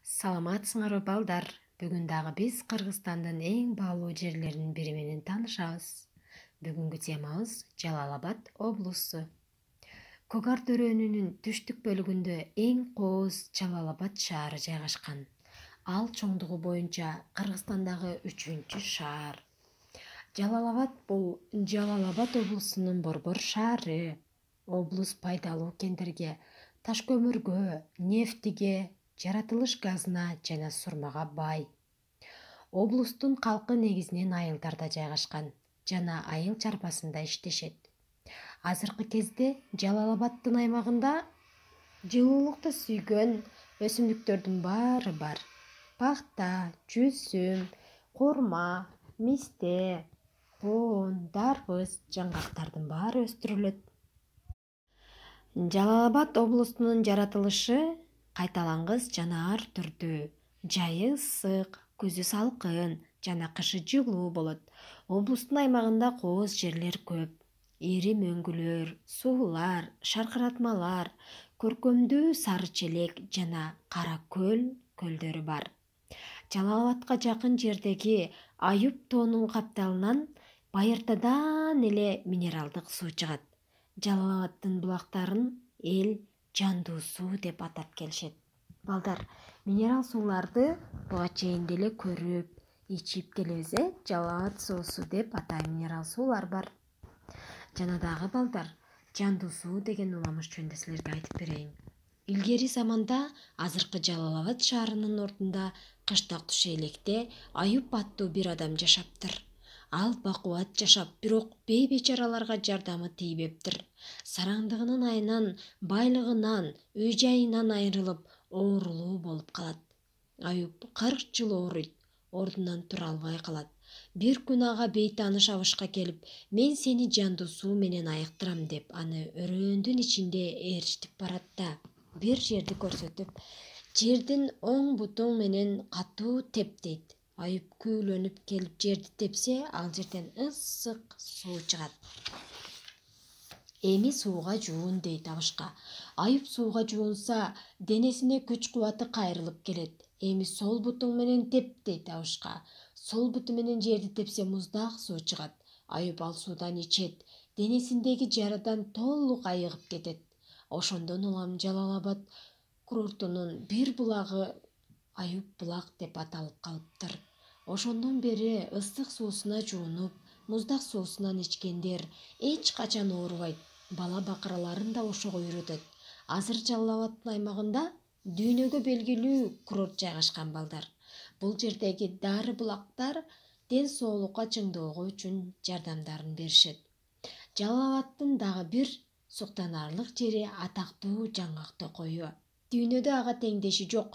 Саламатсыңарбы балдар. Бүгүн дагы биз Кыргызстандын эң баалуу жерлеринин бири менен таанышабыз. Бүгүнкү темабыз Жалал-Абад облусу. Когар дөөнүнүн түштүк бөлүгүндө эң кооз Жалал-Абад шаары жайгашкан. Ал чоңдугу боюнча Кыргызстандагы 3-чү шаар. Жалал-Абад бул Жалал-Абад облусунун борбор шаары. Облус пайдалуу кендерге, таш көмүргө, нефтиге, жаратылыш газына жана сурмага бай. Облустун калкы негизинен айылдарда жайгашкан жана айыл чарбасында иштешет. Азыркы кезде Жалал-Абаддын аймагында жылуулукту сүйгөн өсүмдүктөрдүн баары бар. Пахта, жүзүм, курма, мисте, коон, дарбыз, жаңгактардын баары өстүрүлөт. Жалал-Абад облусунун жаратылышы кайталангыс жана ар түрдүү. Жайы ысык, күзү салкын жана кышы жылуу болот. Облустун аймагында кооз жерлер көп. Ири мөңгүлөр, суулар, шаркыратмалар, көркөмдүү Сары Челек жана Кара көл көлдөрү бар. Жалал-Абадка жакын жердеги Аюп тоонун капталынан байыртадан эле минералдык суу чыгат. Жалал-Абаддын булактарын эл жандуу суу деп атап келишет. Балдар, минерал сууларды буга чейин деле көрүп, ичип келебиз, Жалал-Абад суусу деп атай минерал суулар бар. Жана дагы балдар, жандуу суу деген уламыш жөнүндө силерге айтып берейин. Илгери заманда азыркы Жалал-Абад шаарынын ордунда кыштак түшө электе Аюп аттуу бир адам жашаптыр. Ал бакубат жашап, бирок бей-бечараларга жардамы тийбептир. Сараңдыгынын айынан, байлыгынан, үй-жайынан айрылып, оорулуу болуп калат. Аюп 40 жыл ооруйт, ордунан тура албай калат. Бир күн ага бейтааныш абышка келип, мен сени жандуу суу менен айыктырам деп, аны өрөөндүн ичинде ээрчитип барат да, бир жерди көрсөтүп, жердин оң бутуң менен катуу теп дейт. Аюп күүлөнүп келип жерди тепсе, ал жерден ысык суу чыгат. Эми сууга жуун дейт абышка. Аюп сууга жуунса, денесине күч-кубаты кайрылып келет. Эми сол бутуң менен теп дейт абышка. Сол буту менен жерди тепсе, муздак суу чыгат. Аюп ал суудан ичет. Денесиндеги жарадан толук айыгып кетет. Ошондон улам Жалал-Абад курортунун бир булагы Аюп булак деп аталып калыптыр. Ошондон бери ысык суусуна жуунуп, муздак суусунан ичкендер эч качан оорубайт. Бала-бакыраларын да ошого үйрөтөт. Азыр Жалал-Абаддын аймагында дүйнөгө белгилүү курорт жайгашкан балдар. Бул жердеги дары булактар ден соолукка чыңдоого үчүн жардамдарын беришет. Жалал-Абаддын дагы бир суктанарлык жери атактуу жаңгак токою. Дүйнөдө ага теңдеши жок.